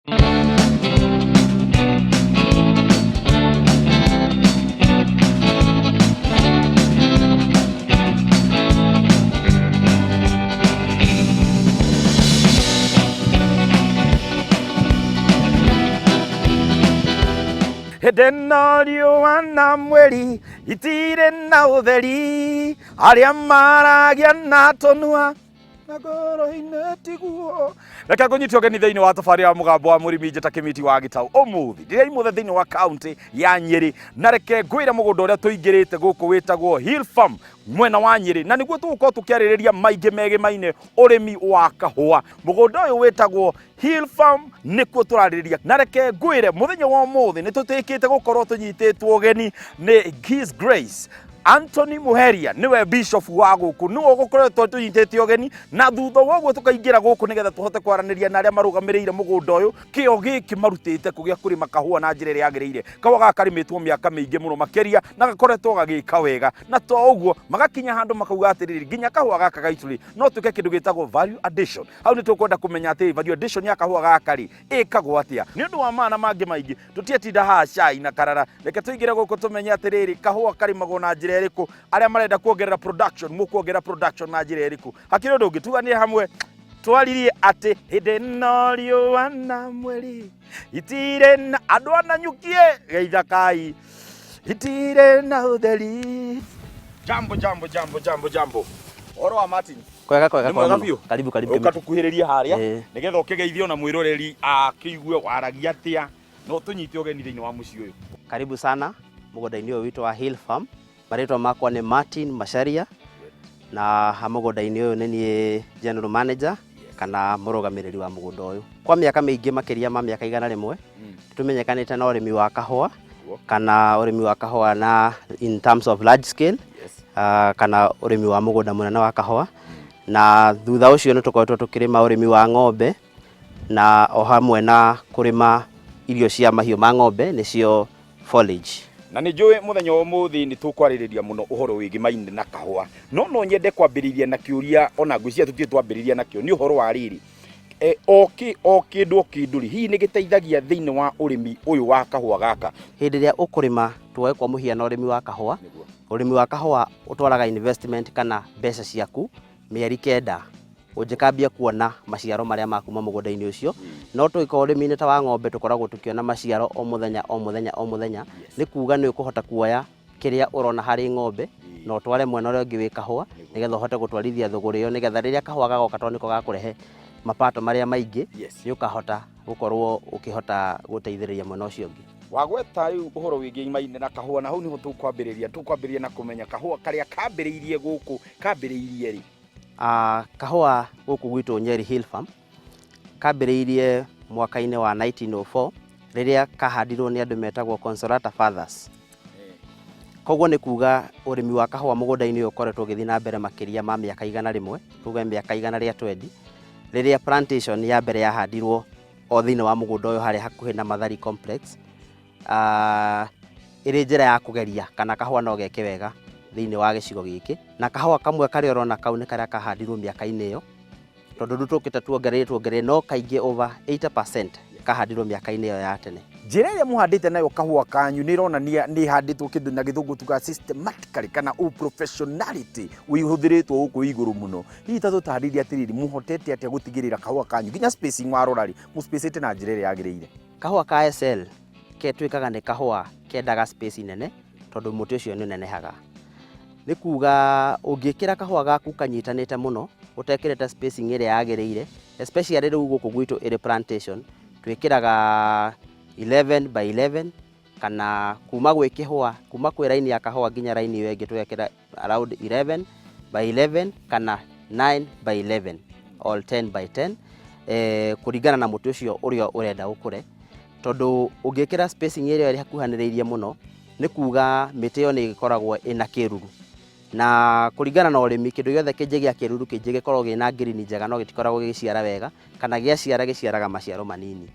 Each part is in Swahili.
Hĩndĩ riũa na mweri itirĩ na ũtheri, arĩa maragia na tũnua na ngoro-inĩ tiguo. Reke ngũnyite ũgeni thĩinĩ wa tabarĩra ya mũgambo wa mũrĩmi njĩta Kĩmĩti wa Gĩtaũ. Ũmũthĩ ndĩraimũthe thĩinĩ wa kaunti ya Nyĩrĩ, na reke ngwĩre mũgũnda ũrĩa tũingĩrĩte gũkũ wĩtagwo Hill Farm mwena wa Nyĩrĩ, na nĩguo tũgũkorwo tũkĩarĩrĩria maingĩ megimaine ũrĩmi wa kahũa. Mũgũnda ũyũ wĩtagwo Hill Farm nĩkuo tũrarĩrĩria, na reke ngwĩre mũthenya wa ũmũthĩ nĩ tũtĩkĩte gũkorwo tũnyitĩtwo ũgeni nĩ His Grace Anthony Muheria, niwe bishop wa gũkũ, niwe ũgũkoretwo tũnyitĩte ũgeni, na thutha wa ũguo tũkaingĩra gũkũ nĩgetha tũhote kwaranĩria na arĩa marũgamĩrĩire mũgũnda ũyũ, kĩo gĩkĩ marutĩte kũgĩa kũrĩma kahũa na njĩra ĩrĩa yagĩrĩire. Kahũa gaka karĩmĩtwo mĩaka mĩingĩ mũno makĩria na gakoretwo gagĩka wega, na to ũguo magakinya handũ makauga atĩrĩrĩ, nginya kahũa gaka gaitũ no tuĩke kĩndũ gĩtagwo value addition. Hau nĩ tũkwenda kũmenya atĩ value addition ya kahũa gaka rĩ ĩkagwo atĩa. Nĩ ũndũ wa maana mangĩ maingĩ tũtietinda haha cai na karara, reke tũingĩre gũkũ tũmenye atĩrĩrĩ, kahũa karĩmagwo na njĩra ĩrĩkũ, arĩa marenda kuongerera production mũkuongerera production na njĩra ĩrĩkũ. Hakĩrĩ ũndũ ũngĩ tuganire hamwe twaririe atĩ hĩndĩ ĩno riũa na mweri itirĩ na andũ ananyukie geithakai itirĩ na ũtheri. Jambo oro wa Martin kwega karibu ukatukuhĩrĩria harĩa nĩgetha ũkĩgeithio na mwĩroreri akĩigue waragia atĩa no tũnyite ũgeni thĩinĩ wa mũciĩ ũyũ. Karibu sana mũgũnda-inĩ ũyũ witũ wa Hill Farm. Marĩtwa makwa nĩ Martin Macharia, na mũgũnda-inĩ ũyũ nĩ niĩ general manager kana mũrũgamĩrĩri wa mũgũnda ũyũ. Kwa mĩaka mĩingĩ makĩria ma mĩaka 100 tũmenyekanĩte na ũrĩmi wa kahũa kana ũrĩmi wa kahũa na in terms of large scale, kana ũrĩmi wa mũgũnda mũnene wa kahũa, na thutha ũcio nĩ tũkoretwo tũkĩrĩma ũrĩmi wa ng'ombe na o hamwe na kũrĩma irio cia mahiũ ma ng'ombe nĩcio forage. Na nĩ njũĩ mũthenya wa ũmũthĩ nĩ tũkwarĩrĩria mũno ũhoro wĩgimaine na kahũa, no nyende kwambĩrĩria na kĩũria ona ngwĩciria tũtirĩ twambĩrĩria nakĩo, nĩ ũhoro wa rĩrĩ, o kĩndũ rĩ hihi nĩ gĩteithagia thĩinĩ wa ũrĩmi ũyũ wa kahũa gaka. Hĩndĩ ĩrĩa ũkũrĩma tuoe kwa mũhiano ũrĩmi wa kahũa, ũrĩmi wa kahũa ũtwaraga investment kana mbeca ciaku mĩeri 9 ũngĩkambia kuona maciaro marĩa makuma mũgũnda-inĩ ũcio. No tũika ũrĩmi-inĩ ta wa ng'ombe tũkoragwo tũkĩona maciaro o mũthenya. Nĩ kuuga nĩ ũkũhota kuoya kĩrĩa ũrona harĩ ng'ombe na ũtware mwena ũrĩa ũngĩ wĩ kahũa nĩgetha ũhote gũtwarithia thũgũrĩ ĩyo, nĩgetha rĩrĩa kahũa gagoka tondũ nĩko gakũrehe mapato marĩa maingĩ nĩ ũkahota gũkorwo ũkĩhota gũteithĩrĩria mwena ũcio ũngĩ. Wagweta rĩu ũhoro wĩgimaine na kahũa, na hau nĩho tũkwambĩrĩria na kũmenya kahũa karĩa kambĩrĩirie gũkũ kambĩrĩirie rĩ. Kahũa gũkũ gwitũ Nyeri Hill Farm kambĩrĩirie mwaka-inĩ wa 1904 rĩrĩa kahandirwo nĩ andũ metagwo Consolata Fathers. Koguo nĩ kuuga ũrĩmi wa kahũa mũgũnda-inĩ ũyũ ũkoretwo ũgĩthiĩ na mbere makĩria ma mĩaka 100, tuge mĩaka 120, rĩrĩa plantation ya mbere yahandirwo o thĩinĩ wa mũgũnda ũyũ harĩa hakuhĩ na Mathari Complex, ĩrĩ njĩra ya kũgeria kana kahũa no geke wega thĩinĩ wa gĩcigo gĩkĩ, na kahũa kamwe karĩa ũrona kau nĩ karĩa kahandirwo mĩaka-inĩ ĩyo, tondũ rĩu tũkĩte tuongereire no kaingĩ over 80% kahandirwo mĩaka-inĩ ĩyo ya tene. Njĩra ĩrĩa mũhandĩte nayo kahũa kanyu nĩ ĩronania nĩ handĩtwo kĩndũ na gĩthũngũ tuga systematically kana professionality ũhũthĩrĩtwo gũkũ igũrũ mũno. Hihi ta tũtarĩria atĩrĩrĩ, mũhotete atĩa gũtigĩrĩra kahũa kanyu nginya spacing warora rĩ mũspacĩte na njĩra ĩrĩa yagĩrĩire? Kahũa ka SL ketwĩkaga nĩ kahũa kendaga space nene tondũ mũtĩ ũcio nĩ ũnenehaga. Nĩ kuuga ũngĩkĩra kahũa gaku kanyitanĩte mũno ũtekĩrĩte spacing ĩrĩa yagĩrĩire, especially rĩu gũkũ gwitũ ĩrĩ plantation twĩkĩraga 11 by 11 kana kuma gwĩ kĩhũa, kuma kwĩ raini ya kahũa nginya raini ĩyo ĩngĩ twekĩra around 11 by 11 kana 9 by 11 or 10 by 10, kũringana na mũtĩ ũcio ũrĩa ũrenda ũkũre. Tondũ ũngĩkĩra spacing ĩrĩa ĩrĩ hakuhanĩrĩirie mũno nĩ kuuga mĩtĩ ĩyo nĩ ĩkoragwo ĩna kĩruru, na kũringana na ũrĩmi kĩndũ gĩothe kĩnjĩ gĩa kĩruru kĩnjĩ gĩkoragwo gĩna green njega no gĩtikoragwo gĩgĩciara wega, kana gĩciaraga maciaro manini.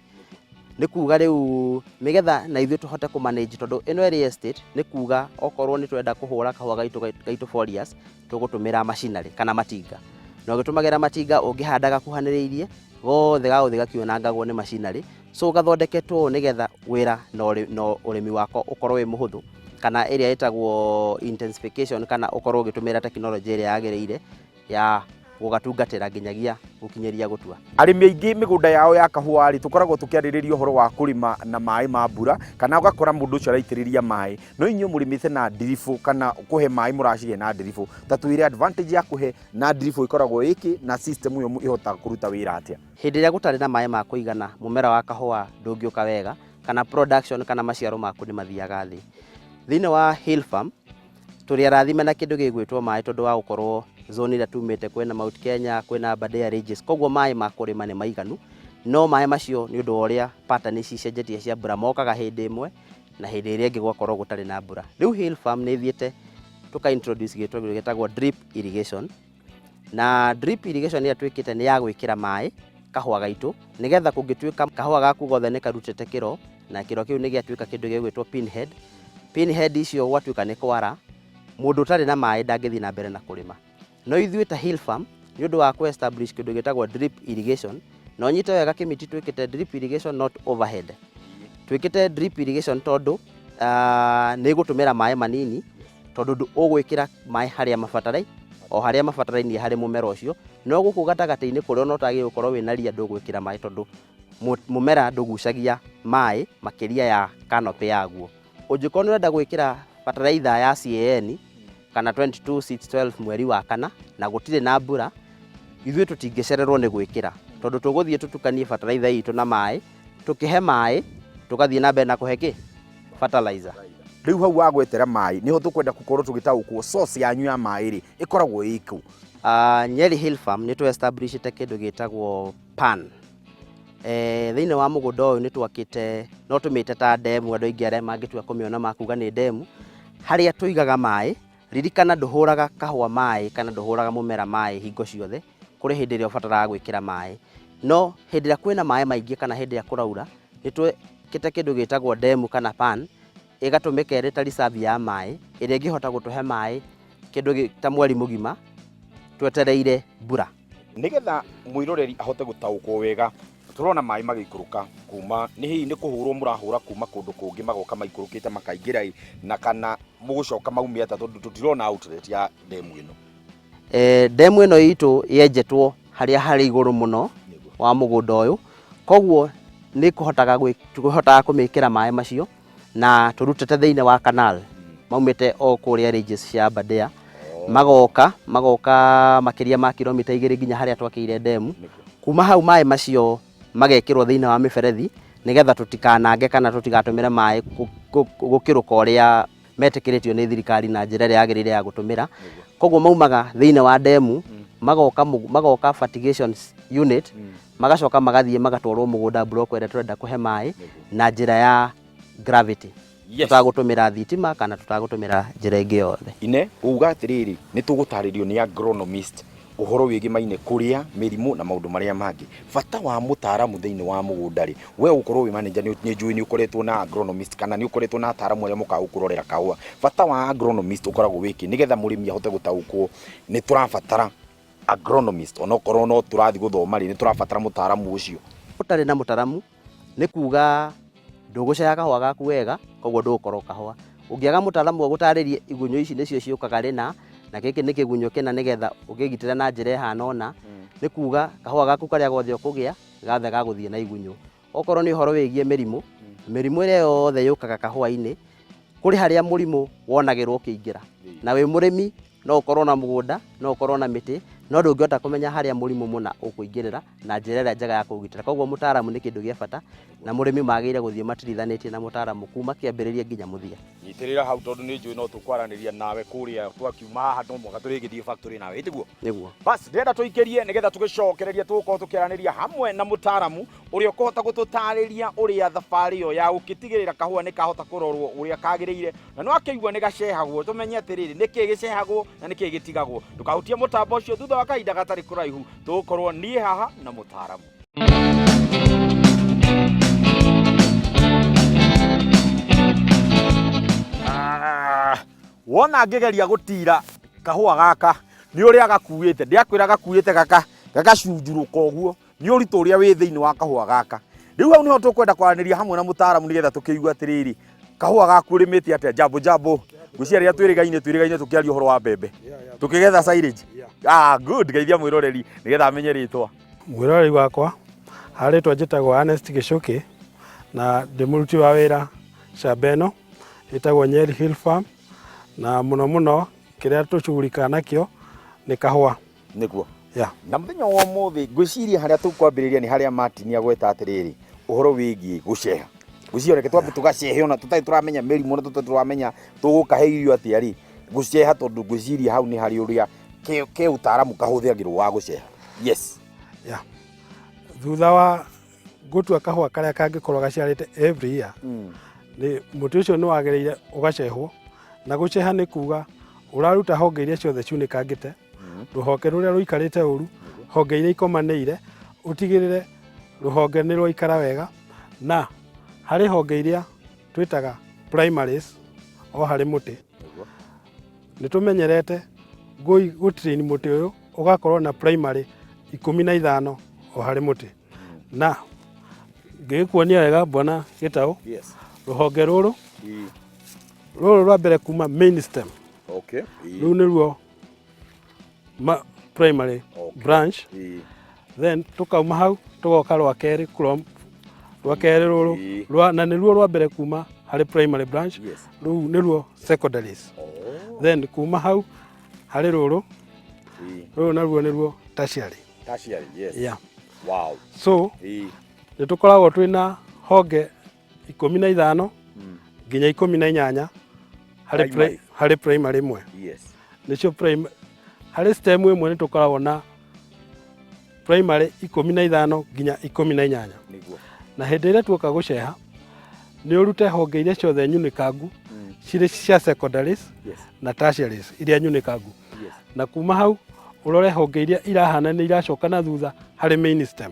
Nĩ kuuga rĩu nĩgetha na ithuĩ tũhote kũmanage, tondũ ĩno area estate nĩ kuuga okorwo nĩ twenda kũhũra kahũa gaitũ foliars tũgũtũmĩra macinarĩ kana matinga, na ũgĩtũmagĩra matinga ũngĩhanda gakuhanĩrĩirie gothe gagũthiĩ gakĩonangagwo nĩ macinarĩ, so gathondeketwo nĩgetha wĩra na ũrĩmi wako ũkorwo wĩ mũhũthũ, kana ĩrĩa ĩtagwo intensification, kana ũkorwo ũgĩtũmĩra tekinoronjĩ ĩrĩa yagĩrĩire ya gũgatungatĩra nginyagia gũkinyĩria gũtua. Arĩmi aingĩ mĩgũnda yao ya kahũa rĩ, tũkoragwo tũkĩarĩrĩria ũhoro wa kũrĩma na maĩ ma mbura, kana ũgakora mũndũ ũcio araitĩrĩria maĩ, no inyuĩ mũrĩmĩte na ndiribũ kana kũhe maĩ mũracihe na ndiribũ, ta twĩre advantage ya kũhe na ndiribũ ĩkoragwo ĩkĩ na system ĩyo ĩhotaga kũruta wĩra atĩa? Hĩndĩ ĩrĩa gũtarĩ na maĩ ma kũigana, mũmera wa kahũa ndũngĩũka wega, kana production kana maciaro maku nĩ mathiaga thĩ. Thĩinĩ wa Hill Farm tũrĩ arathime na kĩndũ gĩgwĩtwo maĩ, tondũ wa gũkorwo zone ĩrĩa tumĩte kwĩna Mount Kenya, kwĩna Aberdare Ranges, koguo maĩ ma kũrĩma nĩ maiganu, no maĩ macio nĩ ũndũ wa ũrĩa pattern cicenjetie cia mbura mokaga hĩndĩ ĩmwe na hĩndĩ ĩrĩa ĩngĩ gwakorwo gũtarĩ na mbura. Rĩu Hill Farm nĩ ĩthiĩte tũka-introduce kĩndũ gĩtagwo drip irrigation, na drip irrigation ĩrĩa twĩkĩte nĩ ya gwĩkĩra maĩ kahũa gaitũ, nĩgetha kũngĩtuĩka kahũa gaku gothe nĩ karutĩte kĩro, na kĩro kĩu nĩ gĩatuĩka kĩndũ gĩgwĩtwo pinhead. Pinhead icio gwatuĩka nĩ kwara, mũndũ ũtarĩ na maĩ ndangĩthiĩ na mbere na kũrĩma. No ithuĩ ta Hill Farm nĩ ũndũ wa ku-establish kĩndũ gĩtagwo drip irrigation, na ũnyite wega kĩmĩtĩ twĩkĩte drip irrigation not overhead. Twĩkĩte drip irrigation tondũ nĩ gũtũmĩra maĩ manini, tondũ ũgwĩkĩra maĩ harĩa mabataraĩ, o harĩa mabatarainie harĩ mũmera ũcio, no gũkũ gatagatĩ-inĩ kũrĩa ona ũtagĩrĩirwo gũkorwo wĩna ria ndũgwĩkĩra maĩ, tondũ mũmera ndũgucagia maĩ makĩria ya canopy yaguo. Ũngĩkorwo nĩ ũrenda gwĩkĩra bataraitha ya CAN kana 22-6-12 mweri wa kana na gũtirĩ na mbura, ithuĩ tũtingĩcererwo nĩ gwĩkĩra, tondũ tũgũthiĩ tũtukanie bataraitha itũ na maĩ, tũkĩhe maĩ tũgathiĩ na mbere na kũhe kĩ fertilizer. Rĩu hau wa gwetera maĩ nĩho tũkwenda gũkorwo tũgĩtaũkwo source yanyu ya maĩ rĩ ĩkoragwo ĩkũ? Nyeri Hill Farm nĩ tũ-establishĩte kĩndũ gĩtagwo pan. Thĩinĩ wa mũgũnda ũyũ nĩ twakĩte, no tũmĩte ta ndemu, andũ aingĩ arĩa mangĩtua kũmĩona makuga nĩ ndemu, harĩa tũigaga maĩ. Ririkana ndũhũraga kahũa maĩ kana ndũhũraga mũmera maĩ hingo ciothe, kũrĩ hĩndĩ ĩrĩa ũbataraga gwĩkĩra maĩ. No hĩndĩ ĩrĩa kwĩna maĩ maingĩ kana hĩndĩ ĩrĩa kũraura, nĩ twĩkĩte kĩndũ gĩtagwo ndemu kana pan, ĩgatũmĩka ĩrĩ ta reserve ya maĩ, ĩrĩa ĩngĩhota gũtũhe maĩ kĩndũ ta mweri mũgima twetereire mbura. Nĩgetha mwĩroreri ahote gũtaũkwo wega, tũrona maĩ magĩikũrũka kuma, nĩ hihi nĩ kũhũrwo mũrahũra kuma kũndũ kũngĩ magoka maikũrũkĩte makaingĩra, na kana mũgũcoka maumia ta, tondũ tũtirona outlet ya ndemu ĩno? Ndemu ĩno itũ yenjetwo harĩa harĩ igũrũ mũno wa mũgũnda ũyũ, koguo nĩ kũhotaga kũmĩkĩra maĩ macio, na tũrutĩte thĩinĩ wa canal maumĩte o kũrĩa Ranges cia Aberdare, magoka makĩria ma kilomita 2 nginya harĩa twakĩire ndemu. Kuma hau maĩ macio magekĩrwo thĩinĩ wa mĩberethi, nĩgetha tũtikanange kana tũtigatũmĩre maĩ gũkĩrũka ũrĩa metĩkĩrĩtio nĩ thirikari na njĩra ĩrĩa yagĩrĩire ya gũtũmĩra. Koguo maumaga thĩinĩ wa ndemu, magoka fertigation unit, magacoka magathiĩ magatwarwo mũgũnda block ĩrĩa tũrenda kũhe maĩ na njĩra ya gravity. Tutagũtũmĩra thitima kana tutagũtũmĩra njĩra ĩngĩ yothe. Ine uga atĩrĩrĩ, nĩ tũgũtarĩrio nĩ agronomist ũhoro wĩgiĩ maine kũrĩa mĩrimũ na maũndũ marĩa mangĩ. Bata wa mũtaaramu thĩinĩ wa mũgũnda rĩ, we ũkorwo wĩ manager, nĩ njũĩ nĩ ũkoretwo na agronomist kana nĩ ũkoretwo na ataaramu arĩa mokaga gũkũrorera kahũa. Bata wa agronomist ũkoragwo wĩkĩ, nĩgetha mũrĩmi ahote gũtaũkwo nĩ tũrabatara agronomist, onokorwo no tũrathiĩ gũthoma rĩ, nĩ tũrabatara mũtaaramu ũcio. Ũtarĩ na mũtaaramu nĩ kuga ndũgũceha kahũa gaku wega, koguo ndũgũkorwo kahũa. Ũngĩaga mũtaaramu ũgũtarĩrie igunyũ ici nĩcio ciũkaga rĩna, na gĩkĩ nĩ kĩgunyũ kĩna, nĩgetha ũkĩgitĩre na njĩra ĩhana ũna, nĩ kuga kahũa gaku karĩa gothe ũkũgĩa gathe gagũthiĩ na igunyũ. Okorwo nĩ ũhoro wĩgiĩ mĩrimũ ĩrĩa yothe yũkaga kahũa-inĩ, kũrĩ harĩa mũrimũ wonagĩrwo ũkĩingĩra, na wĩ mũrĩmi no ũkorwo na mũgũnda, no ũkorwo na mĩtĩ, no ndũngĩhota kũmenya harĩa mũrimũ mũna ũkũingĩrĩra na njĩra ĩrĩa njega ya kũũgitĩra. Koguo mũtaaramu nĩ kĩndũ gĩa bata, na mũrĩmi magĩrĩire gũthiĩ matirithanĩtie na mũtaaramu kuma kĩambĩrĩria nginya mũthia. Nyitĩrĩra hau, tondũ nĩ njũĩ no tũkwaranĩria nawe kũrĩa twakiuma haha, no mũhaka tũrĩgĩthiĩ factory nawe, ĩtiguo? Nĩguo. Basi ndĩrenda tũikĩrie nĩgetha tũgĩcokereria, tũgũkorwo tũkĩaranĩria hamwe na mũtaaramu ũrĩa ũkũhota gũtũtarĩria ũrĩa thabarĩ ĩyo ya gũgĩtigĩrĩra kahũa nĩ kahota kũrorwo ũrĩa kagĩrĩire, na no akĩigua nĩ gacehagwo, tũmenye atĩrĩrĩ nĩkĩ gĩcehagwo na nĩkĩ gĩtigagwo. Ndũkahutie mũtambo ũcio, thutha wa kahinda gatarĩ kũraihu tũgũkorwo niĩ haha na mũtaaramu. Wona ngĩgeria gũtira kahũa gaka nĩ ũrĩa gakuĩte, ndiakwĩra gakuĩte gagacunjurũka ũguo, nĩ ũritũ ũrĩa wĩ thĩinĩ wa kahũa gaka. Rĩu hau nĩho tũkwenda kwaranĩria hamwe na mũtaaramu nĩgetha tũkĩigua atĩrĩrĩ, kahũa gaku ũrĩmĩte atĩa? Jambo ngwĩciria rĩrĩa twĩrĩgaine tũkĩaria ũhoro wa mbembe tũkĩgetha silage. Good, geithia mwĩroreri nĩgetha amenye rĩtwa. Mwĩroreri wakwa harĩtwa njĩtagwo Ernest Gĩcũkĩ na ndĩ mũruti wa wĩra shamba ĩno ĩtagwo Nyeri Hill Farm, na mũno kĩrĩa tũcugurikaga nakĩo nĩ kahũa. Nĩguo. Na mũthenya wa ũmũthĩ ngwĩciria harĩa tũkwambĩrĩria nĩ harĩa Martin agweta atĩrĩrĩ ũhoro wĩgiĩ gũceha. Ngwĩciria reke twambe tũgacehe ona tũtarĩ tũramenya mĩrimũ na tũtarĩ tũramenya tũgũkahe irio atĩa rĩ, gũceha tondũ ngwĩciria hau nĩ harĩ ũrĩa ke ũtaaramu kahũthagĩrwo wa gũceha. Yes. Thutha wa gũtua kahũa karĩa kangĩkorwo gaciarĩte every year, nĩ mũtĩ ũcio nĩ wagĩrĩire ũgacehwo, na gũceha nĩ kuga ũraruta honge iria ciothe ciunĩkangĩte, rũhonge rũrĩa rũikarĩte ũru, honge iria ikomanĩire, ũtigĩrĩre rũhonge nĩ rwaikara wega, na harĩ honge iria twĩtaga primaries o harĩ mũtĩ, nĩ tũmenyerete gũtrain mũtĩ ũyũ ũgakorwo na primary 15 o harĩ mũtĩ. Na ngĩkuonia wega bwana Gĩtaũ, rũhonge rũrũ rwa mbere kuma main stem, rũu nĩruo primary branch, then tũkauma hau tũgoka rwa kerĩ rwa kerĩ rũrũ na nĩruo rwa mbere kuma harĩ primary branch, rũu nĩruo secondaries, then kuma hau harĩ rũrũ naruo nĩruo tertiary. So nĩ tũkoragwo twĩna honge 15 nginya 18 harĩ primary ĩmwe. Nĩcio harĩ stem ĩmwe nĩ tũkoragwo na primary 15 nginya 18. Na hĩndĩ ĩrĩa tuoka gũceha nĩ ũrute honge iria ciothe nyunĩkangu cirĩ cia secondaries na tertiaries iria nyunĩkangu, na kuma hau ũrore honge iria irahana nĩ iracoka na thutha harĩ main stem,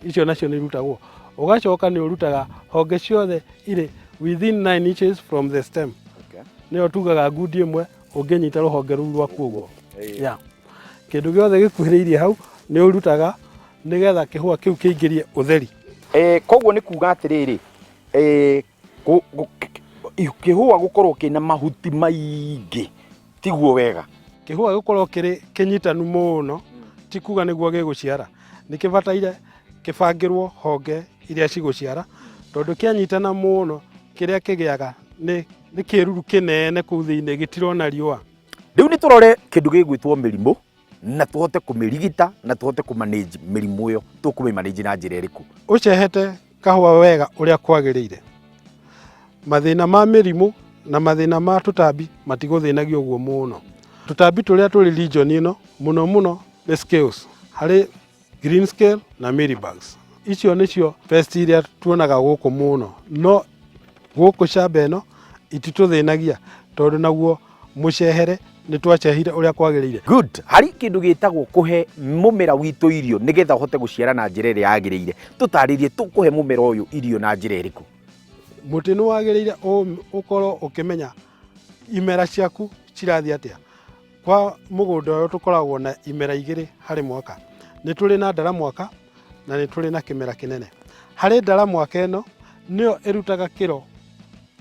icio nacio nĩ irutagwo. Ũgacoka nĩ ũrutaga honge ciothe irĩ within 9 inches from the stem, nĩyo tugaga ngundi ĩmwe ũngĩnyita rũhonge rũu rwaku ũguo. Kĩndũ gĩothe gĩkuhĩrĩirie hau nĩ ũrutaga nĩgetha kĩhũa kĩu kĩingĩrie ũtheri. Koguo nĩ kuga atĩrĩrĩ, kĩhũa gũkorwo kĩna mahuti maingĩ tiguo wega. Kĩhũa gũkorwo kĩrĩ kĩnyitanu mũno ti kuga nĩguo gĩgũciara, nĩ kĩbataire kĩbangĩrwo honge iria cigũciara, tondũ kĩanyitana mũno kĩrĩa kĩgĩaga nĩ kĩruru kĩnene kũu thĩinĩ gĩtirona riũa. Rĩu nĩ tũrore kĩndũ gĩgwĩtwo mĩrimũ na tũhote kũmĩrigita na tũhote kũmanage mĩrimũ ĩyo. Tũkũmĩmanage na njĩra ĩrĩkũ? Ũcehete kahũa wega ũrĩa kwagĩrĩire, mathĩna ma mĩrimũ na mathĩna ma tũtambi matigũthĩnagio ũguo mũno. Tũtambi tũrĩa tũrĩ region ĩno mũno nĩ scales, harĩ green scale na mealybugs. Icio nĩcio pest iria tuonaga gũkũ mũno, no gũkũ shamba ĩno ititũthĩnagia tondũ naguo mũcehere nĩ twacehire ũrĩa kwagĩrĩire. Good. Harĩ kĩndũ gĩtagwo kũhe mũmera witũ irio nĩgetha ũhote gũciara na njĩra ĩrĩa yagĩrĩire. Tũtarĩrie tũkũhe mũmera ũyũ irio na njĩra ĩrĩkũ? Mũtĩ nĩ wagĩrĩire ũkorwo ũkĩmenya imera ciaku cirathiĩ atĩa. Kwa mũgũnda ũyũ tũkoragwo na imera 2 harĩ mwaka. Nĩ tũrĩ na ndara mwaka na nĩ tũrĩ na kĩmera kĩnene. Harĩ ndara mwaka ĩno nĩyo ĩrutaga kĩro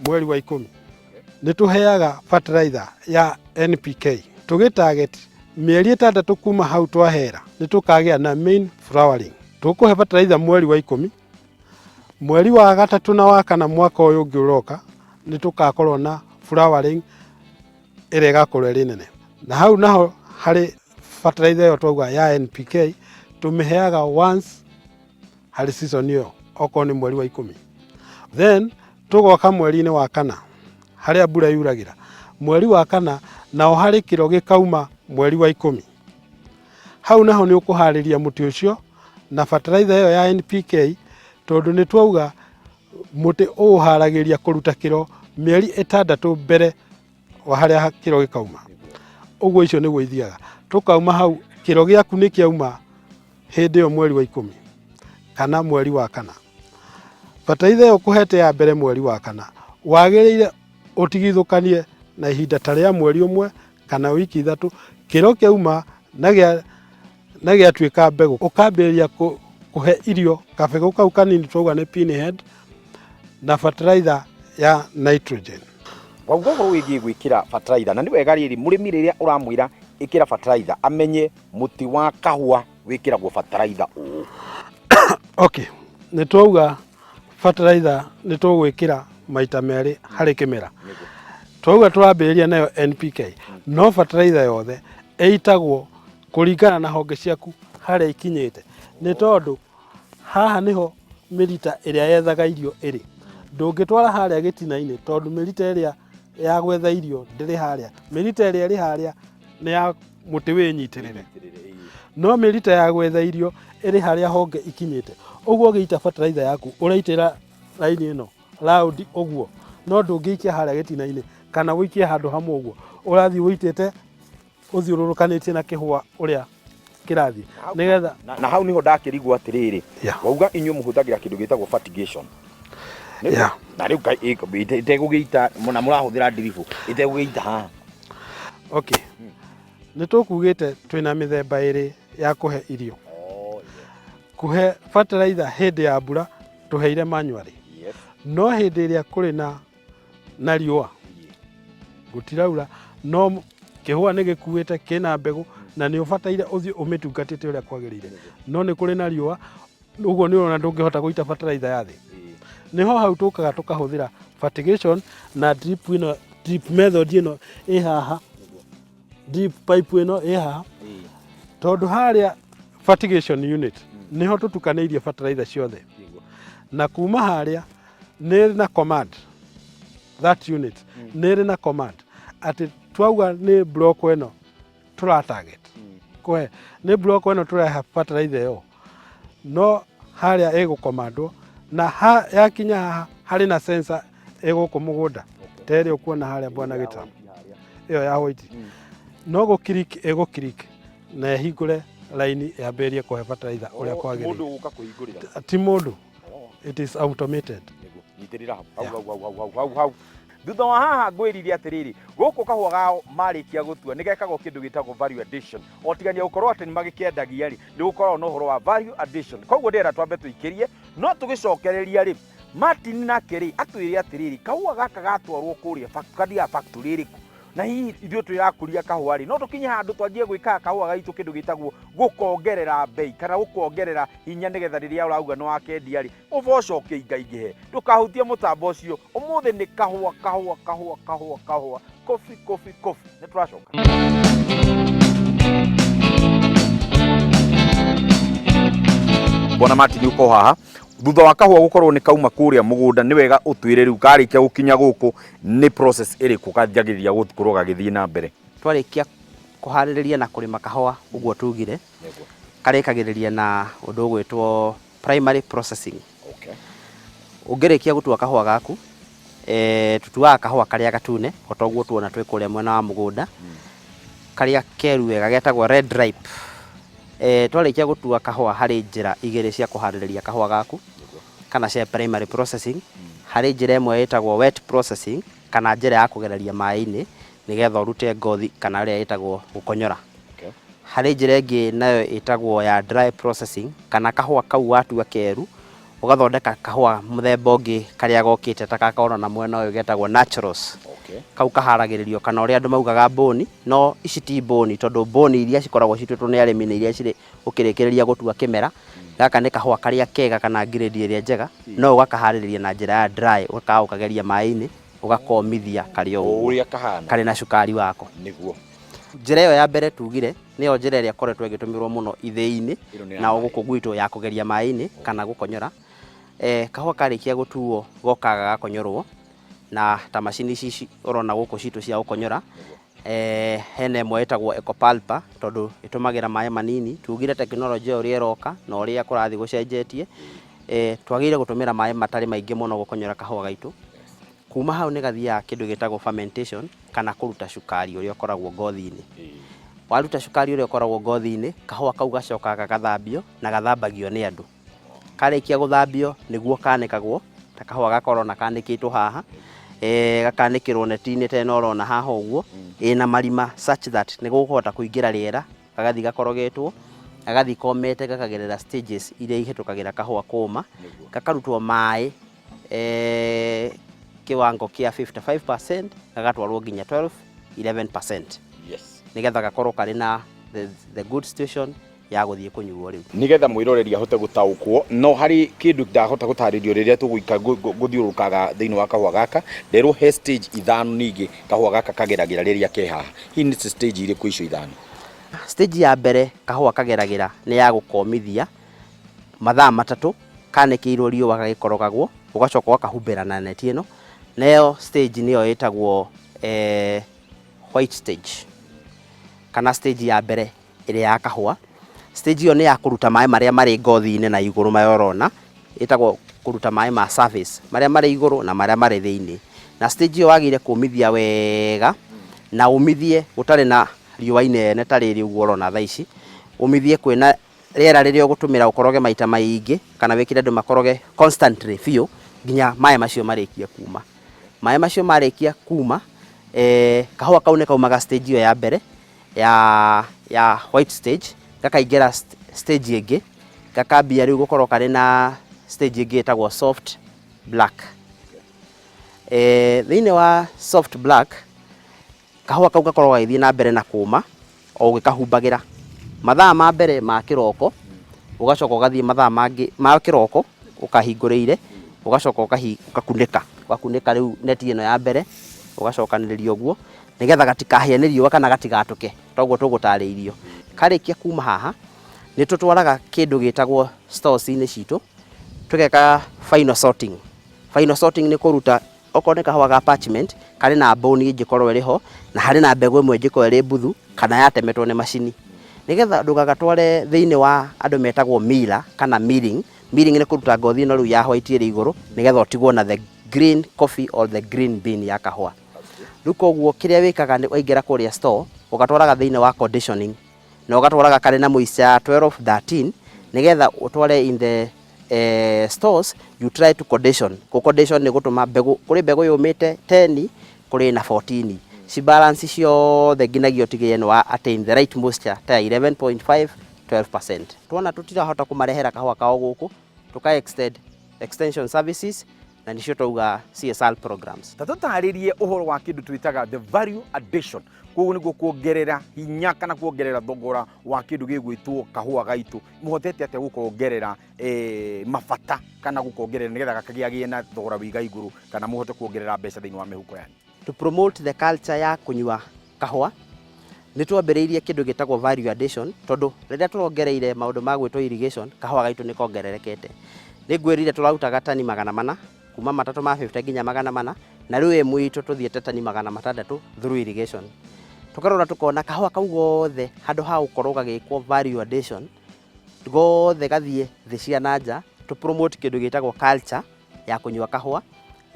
mweri wa 10. Nĩ tũheaga fertilizer ya NPK. Tũgĩtarget mĩeri 6 kuma hau twahera nĩ tũkagĩa na main flowering. Tũkũhe fertilizer mweri wa 10. Mweri wa 3 na wa 4 mwaka ũyũ ũngĩ ũroka nĩ tũkakorwo na flowering ĩrĩa ĩgakorwo ĩrĩ nene. Na hau naho harĩ fertilizer ĩyo twauga ya NPK tũmĩheaga once harĩ season ĩyo okorwo nĩ mweri wa 10. Then tũgoka mweri-inĩ wa 4 harĩa mbura yuragĩra. Mweri wa 4 nao harĩ kĩro gĩkauma mweri wa 10. Hau naho nĩ ũkũharĩria mũtĩ ũcio na fertilizer ĩyo ya NPK, tondũ nĩ twauga mũtĩ ũharagĩria kũruta kĩro mĩeri 6 mbere wa harĩa kĩro gĩkauma. Ũguo icio nĩguo ithiaga. Tũkauma hau kĩro gĩaku nĩ kĩauma hĩndĩ ĩyo mweri wa 10 kana mweri wa 4. Fertilizer ĩyo ũkũhete ya mbere mweri wa 4 wagĩrĩire ũtigithũkanie na ihinda ta rĩa mweri ũmwe kana wiki 3, kĩro kĩauma na gĩatuĩka mbegũ ũkambĩrĩria kuhe irio kabegũ kau kanini twauga nĩ pinhead na fertilizer ya nitrogen. Wauga ũhoro wĩgiĩ gwĩkĩra fertilizer, na nĩ wega rĩrĩ mũrĩmi rĩrĩa ũramwĩra ĩkĩra fertilizer amenye mũtĩ wa kahũa wĩkĩragwo fertilizer ũũ. Okay, nĩ twauga fertilizer nĩ tũgwĩkĩra maita merĩ harĩ kĩmera. Twauga tũrambĩrĩria nayo NPK, no fertilizer yothe ĩitagwo kũringana na honge ciaku harĩa ikinyĩte, nĩ tondũ haha nĩho mĩrita ĩrĩa yethaga irio ĩrĩ. Ndũngĩtwara harĩa gĩtina-inĩ tondũ mĩrita ĩrĩa ya gwetha irio ndĩrĩ harĩa. Mĩrita ĩrĩa ĩrĩ harĩa nĩ ya mũtĩ wĩnyitĩrĩre, no mĩrita ya gwetha irio ĩrĩ harĩa honge ikinyĩte. Ũguo ũgĩita fertilizer yaku ũraitĩra raini ĩno round ũguo, no ndũngĩikia harĩa gĩtina-inĩ kana wĩikie handũ hamwe ũguo. Ũrathiĩ wĩitĩte ũthiũrũrũkanĩtie na kĩhũa ũrĩa kĩrathiĩ nĩgetha. Na hau niho ndakĩrigwo atĩrĩrĩ, wauga inyuĩ mũhũthagĩra kĩndũ gĩtagwo fertigation. Na rĩu itegũgĩita na mũrahũthĩra ndiribu itegũgĩita haha. Okay, nĩ tũkugĩte twĩna mĩthemba ĩrĩ ya kũhe irio. Kũhe fertilizer hĩndĩ ya mbura tũheire manually, no hĩndĩ ĩrĩa kũrĩ na riũa gũtiraura, no kĩhũa nĩ gĩkuĩte kĩna mbegũ na nĩ ũbataire ũthiĩ ũmĩtungatĩte ũrĩa kwagĩrĩire, no nĩ kũrĩ na riũa, ũguo nĩ ũrona ndũngĩhota gũita fertilizer ya thĩ. Nĩho hau tũkaga tũkahũthĩra fertigation na drip ĩno, drip method ĩno ĩ haha, drip pipe ĩno ĩ haha, tondũ harĩa fertigation unit nĩho tũtukanĩirie fertilizer ciothe, na kuma harĩa nĩ na command, that unit nĩ na command atĩ twauga nĩ block ĩno tũra target kũhe, nĩ block ĩno tũreha fertilizer ĩyo, no harĩa ĩgũkomandwo na yakinya haha harĩ na sensor ĩgũkũ mũgũnda ta ĩrĩa ũkuona harĩa bwana gĩtaro ĩyo ya white, no gũkirik ĩgũkirik na ĩhingũre laini yambĩrĩrie kũhe fertilizer ũrĩa kwagĩrĩire. Mũndũ gũka kũhingũrĩra? Ti mũndũ, it is automated. Nyitĩrĩra hau. Thutha wa haha ngwĩrire atĩrĩrĩ, gũkũ kahũa gao marĩkia gũtua nĩ gekagwo kĩndũ gĩtagwo value addition. O tigania gũkorwo atĩ nĩ magĩkĩendagia rĩ, nĩ gũkorwo na ũhoro wa value addition. Koguo ndĩrenda twambe tũikĩrie, no tũgĩcokereria rĩ, Martin nake rĩ atwĩre atĩrĩrĩ, kahũa gaka gatwarwo kũrĩa factory ĩrĩkũ, na hihi ithuĩ twĩrakũria kahũa rĩ, no tũkinye handũ twanjie gwĩkaga kahũa gaitũ kĩndũ gĩtagwo gũkongerera mbei kana gũkongerera hinya, nĩgetha rĩrĩa ũrauga nĩ wakendia rĩ ũboco ũkĩingaingĩhe. Ndũkahutie mũtambo ũcio, ũmũthĩ nĩ kahũa, kofi. Nĩ tũracoka. Bwana Martin uko haha, thutha wa kahũa gũkorwo nĩ kauma kũrĩa mũgũnda, nĩ wega ũtwĩre rĩu karĩkia gũkinya gũkũ nĩ process ĩrĩkũ kanjagĩrĩria gũkorwo gagĩthiĩ na mbere? Twarĩkia kũharĩrĩria na kũrĩma kahũa ũguo tugire, karĩkagĩrĩria na ũndũ ũgwĩtwo primary processing. Ũngĩrĩkia gũtua kahũa gaku, tutuaga kahũa karĩa gatune o ta ũguo tuona twĩ kũrĩa mwena wa mũgũnda, karĩa keru wega getagwo red ripe. Twarĩkia gũtua kahũa harĩ njĩra igĩrĩ cia kũharĩrĩria kahũa gaku kana cia primary processing. Harĩ njĩra ĩmwe ĩtagwo wet processing kana njĩra ya kũgereria maĩ-inĩ nĩgetha ũrute ngothi kana ĩrĩa ĩtagwo gũkonyora. Harĩ njĩra ĩngĩ nayo ĩtagwo ya dry processing, kana kahũa kau watua keru ũgathondeka kahũa mũthemba ũngĩ karĩa gokĩte ta gakaona na mwena ũyũ getagwo naturals. Kau kaharagĩrĩrio kana ũrĩa andũ maugaga boni, no ici ti boni, tondũ boni iria cikoragwo cituĩtwo nĩ arĩmi nĩ iria cirĩ ũkĩrĩkĩrĩria gũtua kĩmera. Gaka nĩ kahũa karĩa kega kana grade ĩrĩa njega, no ũgakaharĩrĩria na njĩra ya dry, ũkageria maĩ-inĩ ũgakomithia karĩ o ũrĩa kahana karĩ na cukari wako. Nĩguo njĩra ĩyo ya mbere tugire nĩyo njĩra ĩrĩa koretwo ĩgĩtũmĩrwo mũno ithĩ-inĩ na gũkũ gwitũ ya kũgeria maĩ-inĩ kana gũkonyora. Kahũa karĩkia gũtuo gokaga gakonyorwo na ta macini ici ũrona gũkũ citũ cia gũkonyora. Hena ĩmwe ĩtagwo Ecopulper tondũ ĩtũmagĩra maĩ manini. Tugire tekinoronjĩ ũrĩa ĩroka na ũrĩa kũrathiĩ gũcenjetie, twagĩrĩire gũtũmĩra maĩ matarĩ maingĩ mũno gũkonyora kahũa gaitũ. Kuma hau nĩ gathiaga kĩndũ gĩtagwo fermentation kana kũruta cukari ũrĩa ũkoragwo ngothi-inĩ. Waruta cukari ũrĩa ũkoragwo ngothi-inĩ, kahũa kau gacokaga gathambio na gathambagio nĩ andũ. Karĩkia gũthambio nĩguo kanĩkagwo, ta kahũa gakorwo kanĩkĩtwo haha, gakanĩkĩrwo neti-inĩ ta ĩno ũrona haha ũguo, ĩna marima such that nĩ gũkũhota kũingĩra rĩera, gagathiĩ gakorogetwo, gagathi komete gakagerera stages iria ihitukagira kahua koma gakarutwo mai kiwango kia 55% gagatwarwo nginya 11%. Yes. Nigetha gakorwo kari na the good situation ya guthie kunyuo riu nigetha mwiroreri ahote gutaukwo no hari kindu ndahota gutaririo riria tuguika guthiurukaga thiini wa kahua gaka nderwo he stage ithano ningi kahua gaka kageragira riria ke haha hii ni stage iri ku icio ithano. Stage ya mbere kahua kageragira ni ya gukomithia mathaa matatu kanekiirwo riũa gagikorogagwo ugacoka wakahumbira na neti ino nayo stage niyo itagwo white stage kana stage ya mbere iri ya kahua. Stage iyo ni ya kuruta mai maria mari ngothi-ini na iguru mayorona itagwo kuruta mai ma surface maria mari iguru na maria mari thiini na stage iyo wagire kumithia wega na umithie gutari na riũa inene ta riri uguo urona thaa ici umithie kwina riera riria ugutumira ukoroge maita maingi kana wikire andu makoroge constantly fiu nginya mai macio marikia kuma. Mai macio marikia kuma kahua kau ne kaumaga stage iyo ya mbere ya white stage gakaingira stage ingi gakambia riu gukorwo kari na stage ingi itagwo soft black. Thiini wa soft black kahua kau gakorwo gaithii na mbere na kuma o gikahumbagira mathaa ma mbere ma kiroko ugacoka ugathii mathaa mangi ma kiroko ukahinguriire ugacoka ugakunika riu neti ino ya mbere ugacokaniriria uguo nigetha gatikahie ni riũa kana gatigatuke toguo tugutariirio. Karikia kuma haha ni tutwaraga kindu gitagwo stores ini citu tugeka final sorting. Final sorting ni kuruta okorwo ni kahua ga parchment kari na bone ingikorwo iriho na hari na mbegu imwe ingikorwo iri buthu kana yatemetwo ni macini nigetha ndugagatware thiini wa andu metagwo miller kana milling. Milling ni kuruta ngothi ino riu ya white iri iguru nigetha utigwo na the green coffee or the green bean ya kahua. Riu koguo kiria wikaga ni waingira kuria store ugatwaraga thiini wa conditioning na ugatwaraga kari na muica 12-13 nigetha utware in the stores you try to condition. Condition ni gutuma mbegu kuri mbegu yumite 10 kuri na 14 si balance ciothe nginyagia utigire ni wa attain the right moisture ta 11.5 12%. Tuona tutirahota kumarehera kahua kao guku tuka extension services na nicio tuga CSR programs. Tatutaririe uhoro wa kindu twitaga the value addition koguo niguo kuongerera hinya kana kuongerera thogora wa kindu gigwitwo kahua gaitu muhotete atia gukongerera mabata kana gukongerera nigetha gakagiagie na thogora wiga iguru kana muhote kuongerera mbeca thiini wa mihuko yani. To promote the culture ya kunyua kahua nitwambiriirie kindu gitagwo value addition tondu riria turongereire maundu ma gwitwo irrigation kahua gaitu nikongererekete. Ningwirire turarutaga tani 400 kuma 350 nginya 400 na riu mwitu tuthiete tani 600 through irrigation. Tukarora tukona kahua kau gothe handu ha ukorwo gagikwo value addition gothe gathie thi cia nanja to promote kindu gitagwo culture ya kunyua kahua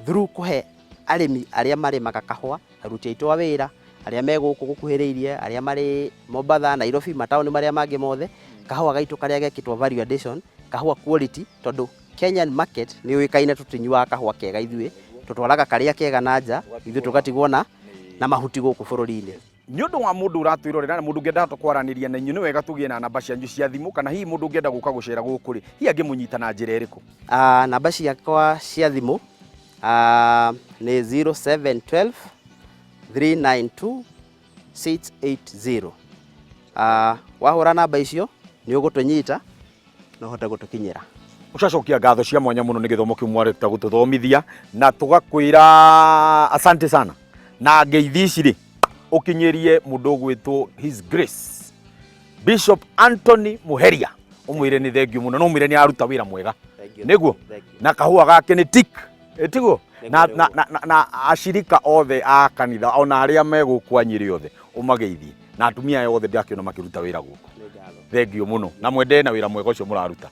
through kuhe arimi aria marimaga kahua aruti aitu a wira aria me guku gukuhiriirie aria mari Mombasa Nairobi mataoni maria mangi mothe kahua gaitu karia gekitwo value addition kahua quality tondu Kenyan market ni uikaine tutinyua kahua kega ithue tutwaraga karia kega nanja ithu tugatigwo na mahuti guku bururi-ini. Ni undu wa mundu uratwirorera na mundu ngenda tukwaraniria na inyu ni wega tugie na namba cianyu cia thimu kana hihi mundu ngenda guka gucera guku ri hi angimunyita na njira iriku. Namba ciakwa cia thimu ni 0712 392 680. Wahura namba icio ni ugutunyita na uhote gutukinyira. Ucacokia ngatho cia mwanya muno ni githomo kiu mwareta gututhomithia na tugakwira asante sana na ngeithi ici ri ukinyerie mundu gwitwo His Grace Bishop Anthony Muheria umwire ni thengio muno no umwire ni aruta wira mwega niguo na kahua gake ni tik etiguo na ashirika othe a kanitha ona aria megukwa Nyeri othe umageithi na atumia othe ndiakiona makiruta wira guku. Thengio muno na mwende na wira mwega ucio muraruta.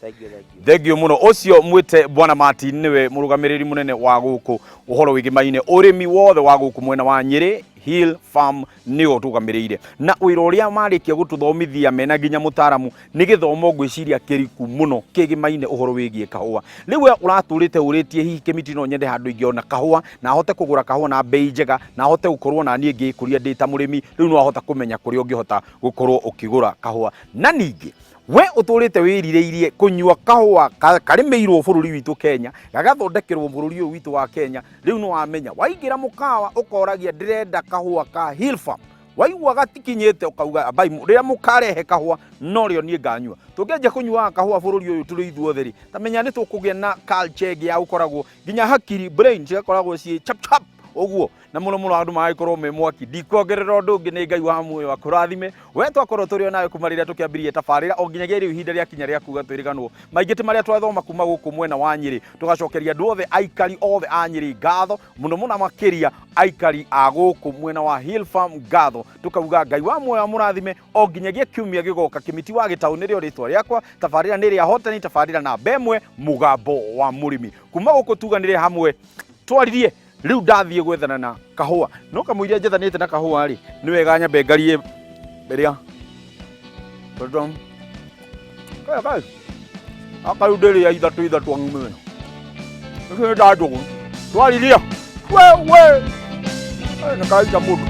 Thengio muno ucio mwite Bwana Martin niwe murugamiriri munene wa guku uhoro wigimaine urimi wothe wa guku mwena wa Nyeri Hill Farm niyo tugamirire na wira uria marikia gututhomithia mena ginya mutaramu ni githomo ngwiciria kiriku muno kigimaine uhoro wigie kahua. Riwe uraturite uritie hihi kimiti no nyende handu ingiona kahua na hote kugura kahua na bei njega na hote gukorwo na nie ngikuria ndita murimi riu no hota kumenya kuri ungihota gukorwo ukigura kahua na ningi we uturite wirireirie kunyua kahua karimeirwo bururi witu Kenya gagathodekirwo bururi uyu witu wa Kenya riu no wamenya waingira mukawa ukoragia ndirenda kahua ka Hill Farm waigua gatikinyete ukauga abai riria mukarehe kahua no rio nie nganyua tungeje kunyua kahua bururi uyu turi ithuothe ri tamenya ni tukugia na culture ya ukoragwo ginya hakiri brain cigakoragwo ci chap chap oguo na muno muno andu magaikorwo me mwaki ndikongerera undu ungi ni Ngai wa muoyo akurathime we twakorwo turi nawe kuma riria tukiambirie tabarira o nginyagia riu ihinda ria kinya ria kuga twiriganwo maingiti maria twathoma kuma guku mwena wa Nyeri tugacokeria andu othe aikari othe a Nyeri ngatho muno muno makiria aikari a guku mwena wa Hill Farm ngatho tukauga Ngai wa muoyo amurathime o nginyagia kiumia gigoka kimiti wa gitauni rio ritwa riakwa tabarira ni ria hotani tabarira na bemwe mugambo wa murimi kuma guku tuganire hamwe twaririe riu ndathie gwethana na kahua no kamuiria njethanite na kahua ri ni wega nyambe ngarie beria pardon kai akayu ndiri ya ithatu angumena ndio ndadogo twariria we na kai ta mundu